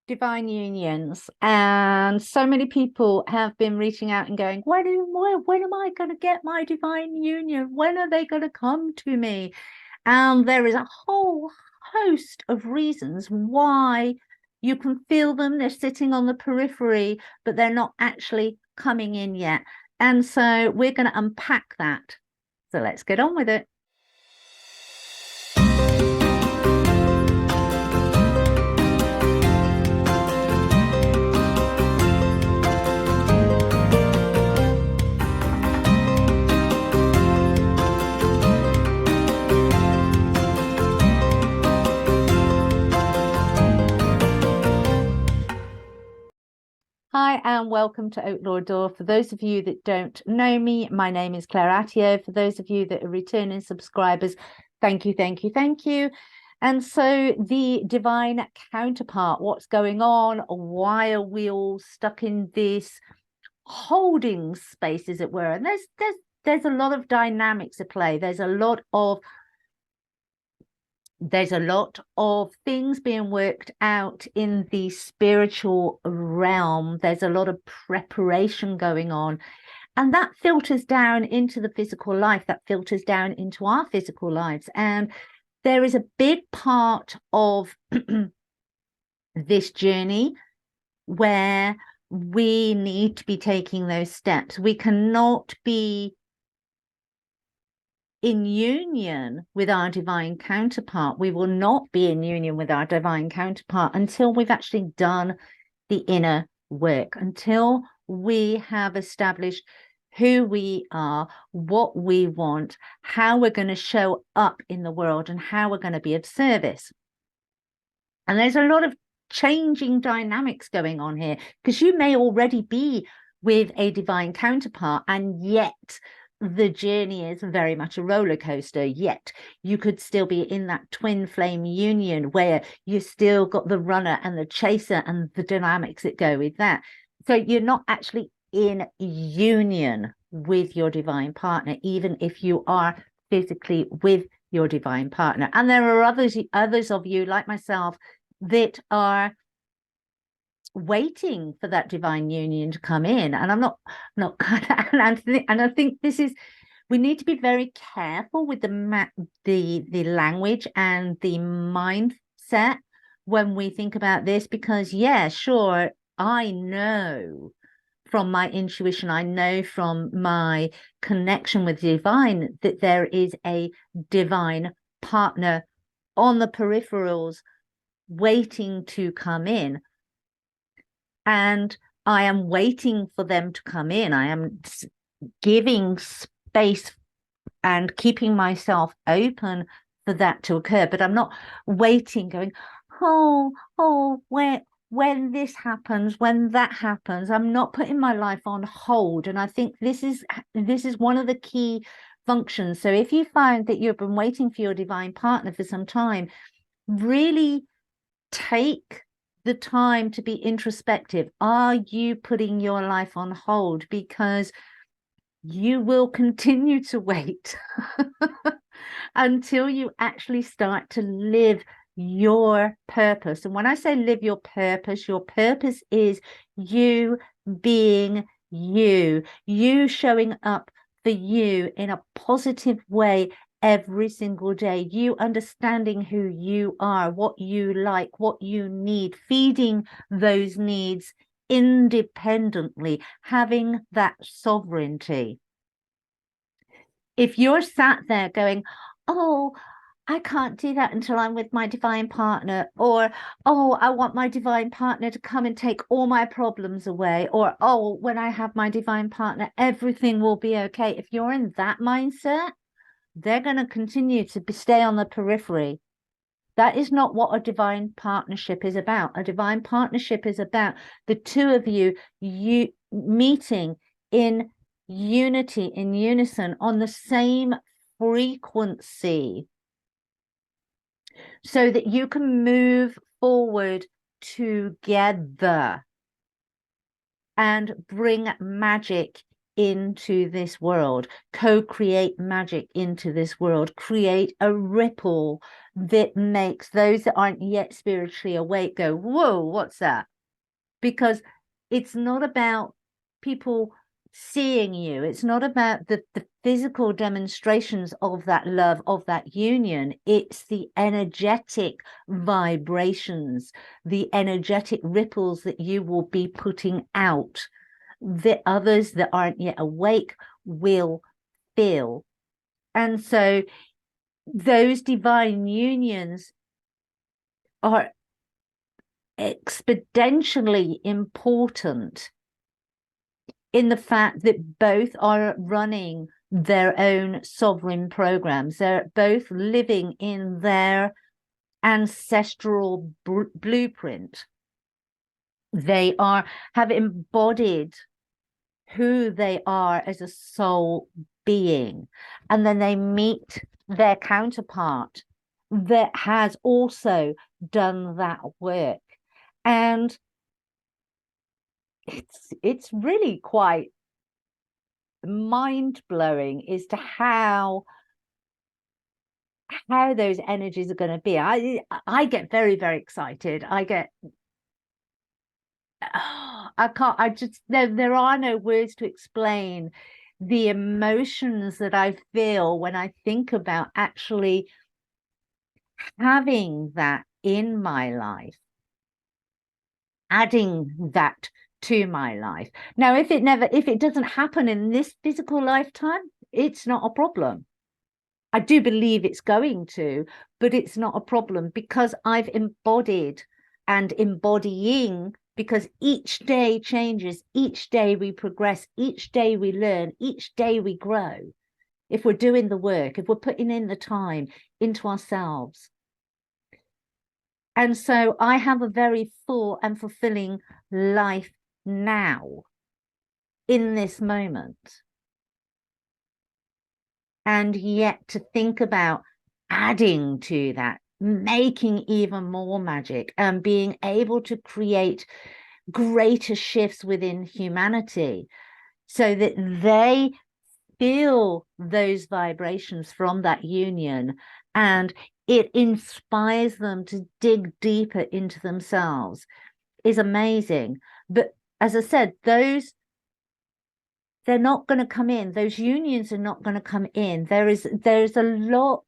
divine unions, and so many people have been reaching out and going, when am I going to get my divine union? When are they going to come to me? And there is a whole host of reasons why you can feel them. They're sitting on the periphery, but they're not actually coming in yet. And so we're going to unpack that. So let's get on with it. Hi, and welcome to Outlaw Door. For those of you that don't know me, my name is Claire Attio. For those of you that are returning subscribers, thank you, thank you, thank you. And so the divine counterpart, what's going on? Why are we all stuck in this holding space, as it were? And there's a lot of dynamics at play. There's a lot of things being worked out in the spiritual realm. There's a lot of preparation going on, and that filters down into the physical life, that filters down into our physical lives. And there is a big part of this journey where we need to be taking those steps. We cannot be in union with our divine counterpart. We will not be in union with our divine counterpart until we've actually done the inner work, until we have established who we are, what we want, how we're going to show up in the world, and how we're going to be of service. And there's a lot of changing dynamics going on here, because you may already be with a divine counterpart, and yet the journey is very much a roller coaster. Yet you could still be in that twin flame union where you still got the runner and the chaser and the dynamics that go with that. So you're not actually in union with your divine partner, even if you are physically with your divine partner. And there are others of you like myself that are waiting for that divine union to come in. And I'm not and I think this is, we need to be very careful with the language and the mindset when we think about this, because yeah, sure, I know from my intuition, I know from my connection with the divine that there is a divine partner on the peripherals waiting to come in. And I am waiting for them to come in. I am giving space and keeping myself open for that to occur. But I'm not waiting, going, when this happens, when that happens. I'm not putting my life on hold. And I think this is one of the key functions. So if you find that you've been waiting for your divine partner for some time, really take the time to be introspective. Are you putting your life on hold? Because you will continue to wait until you actually start to live your purpose. And when I say live your purpose is you being you showing up for you in a positive way every single day, you understanding who you are, what you like, what you need, feeding those needs independently, having that sovereignty. If you're sat there going, oh, I can't do that until I'm with my divine partner, or oh, I want my divine partner to come and take all my problems away, or oh, when I have my divine partner, everything will be okay. If you're in that mindset, they're going to continue to stay on the periphery. That is not what a divine partnership is about. A divine partnership is about the two of you meeting in unity, in unison, on the same frequency, so that you can move forward together and bring magic into this world, co-create magic into this world, create a ripple that makes those that aren't yet spiritually awake go, whoa, what's that? Because it's not about people seeing you. It's not about the physical demonstrations of that love, of that union. It's the energetic vibrations, the energetic ripples that you will be putting out that others that aren't yet awake will feel. And so those divine unions are exponentially important in the fact that both are running their own sovereign programs. They're both living in their ancestral blueprint. They have embodied who they are as a soul being, and then they meet their counterpart that has also done that work. And it's really quite mind-blowing as to how those energies are going to be. I get very, very excited. There are no words to explain the emotions that I feel when I think about actually having that in my life, adding that to my life. Now, if it doesn't happen in this physical lifetime, it's not a problem. I do believe it's going to, but it's not a problem because I've embodied and embodying, because each day changes, each day we progress, each day we learn, each day we grow. If we're doing the work, if we're putting in the time into ourselves. And so I have a very full and fulfilling life now, in this moment. And yet to think about adding to that, making even more magic, and being able to create greater shifts within humanity so that they feel those vibrations from that union, and it inspires them to dig deeper into themselves, is amazing. But as I said, they're not going to come in. Those unions are not going to come in. There's a lot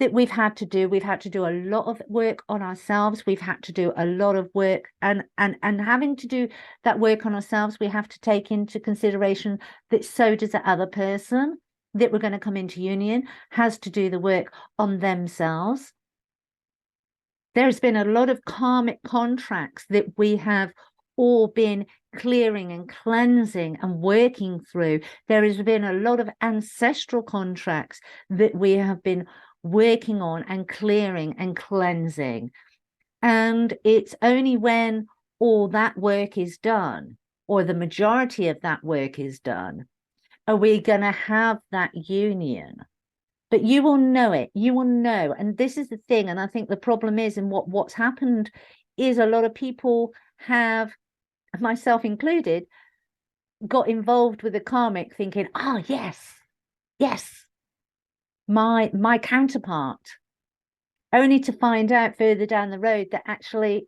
that we've had to do. We've had to do a lot of work on ourselves. We've had to do a lot of work, and having to do that work on ourselves, we have to take into consideration that so does the other person that we're going to come into union has to do the work on themselves. There's been a lot of karmic contracts that we have all been clearing and cleansing and working through. There has been a lot of ancestral contracts that we have been working on and clearing and cleansing. And it's only when all that work is done, or the majority of that work is done, are we going to have that union. But you will know it. You will know. And this is the thing. And I think the problem is, and what's happened is, a lot of people have, myself included, got involved with the karmic thinking, oh, yes, my counterpart, only to find out further down the road that actually,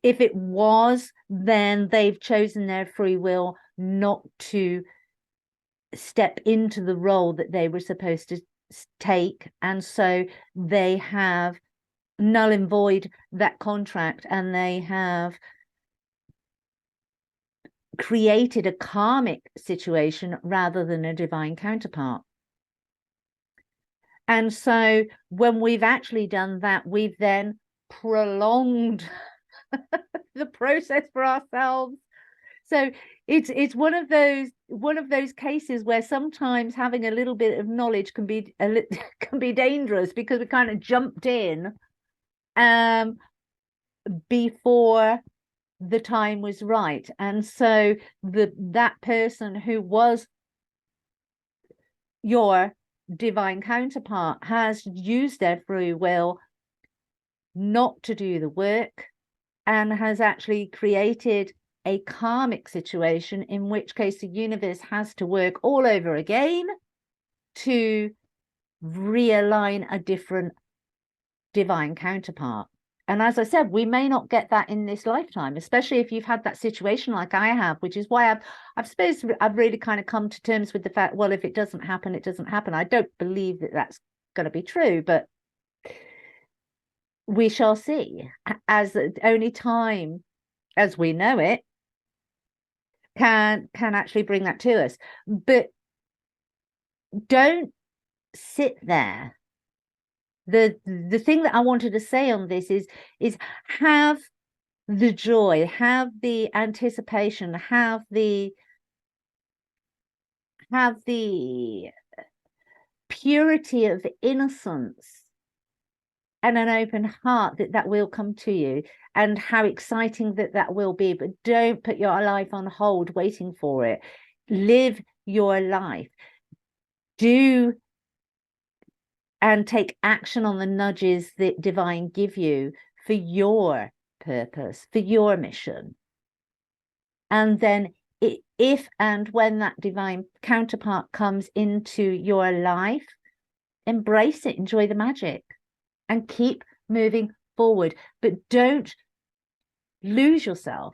if it was, then they've chosen their free will not to step into the role that they were supposed to take. And so they have null and void that contract, and they have created a karmic situation rather than a divine counterpart. And so when we've actually done that, we've then prolonged the process for ourselves. So it's one of those cases where sometimes having a little bit of knowledge can be dangerous, because we kind of jumped in before the time was right. And so that person who was your divine counterpart has used their free will not to do the work, and has actually created a karmic situation, in which case the universe has to work all over again to realign a different divine counterpart. And as I said, we may not get that in this lifetime, especially if you've had that situation like I have, which is why I've really kind of come to terms with the fact, well, if it doesn't happen, it doesn't happen. I don't believe that that's going to be true, but we shall see, as only time as we know it can actually bring that to us. But don't sit there. The thing that I wanted to say on this is have the joy, have the anticipation, have the purity of innocence and an open heart that will come to you, and how exciting that will be. But don't put your life on hold waiting for it. Live your life. Do and take action on the nudges that divine give you for your purpose, for your mission. And then if and when that divine counterpart comes into your life, embrace it, enjoy the magic, and keep moving forward. But don't lose yourself.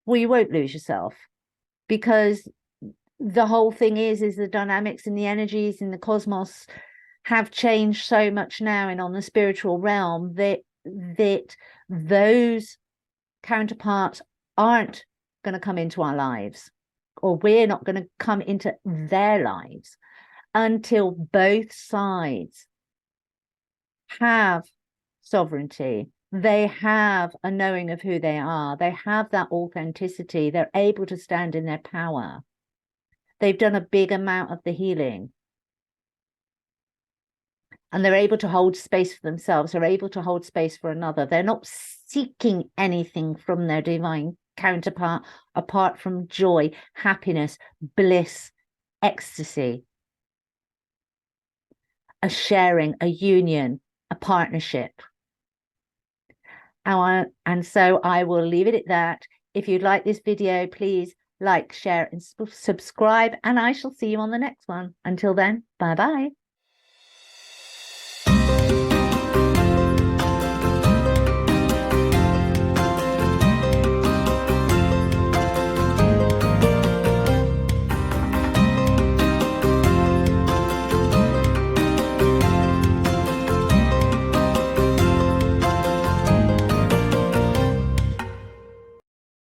Well, you won't lose yourself, because the whole thing is the dynamics and the energies in the cosmos have changed so much now, and on the spiritual realm, that those counterparts aren't going to come into our lives, or we're not going to come into their lives, until both sides have sovereignty. They have a knowing of who they are. They have that authenticity. They're able to stand in their power. They've done a big amount of the healing. And they're able to hold space for themselves. They're able to hold space for another. They're not seeking anything from their divine counterpart apart from joy, happiness, bliss, ecstasy, a sharing, a union, a partnership. And so I will leave it at that. If you'd like this video, please like, share, and subscribe, and I shall see you on the next one. Until then, bye-bye.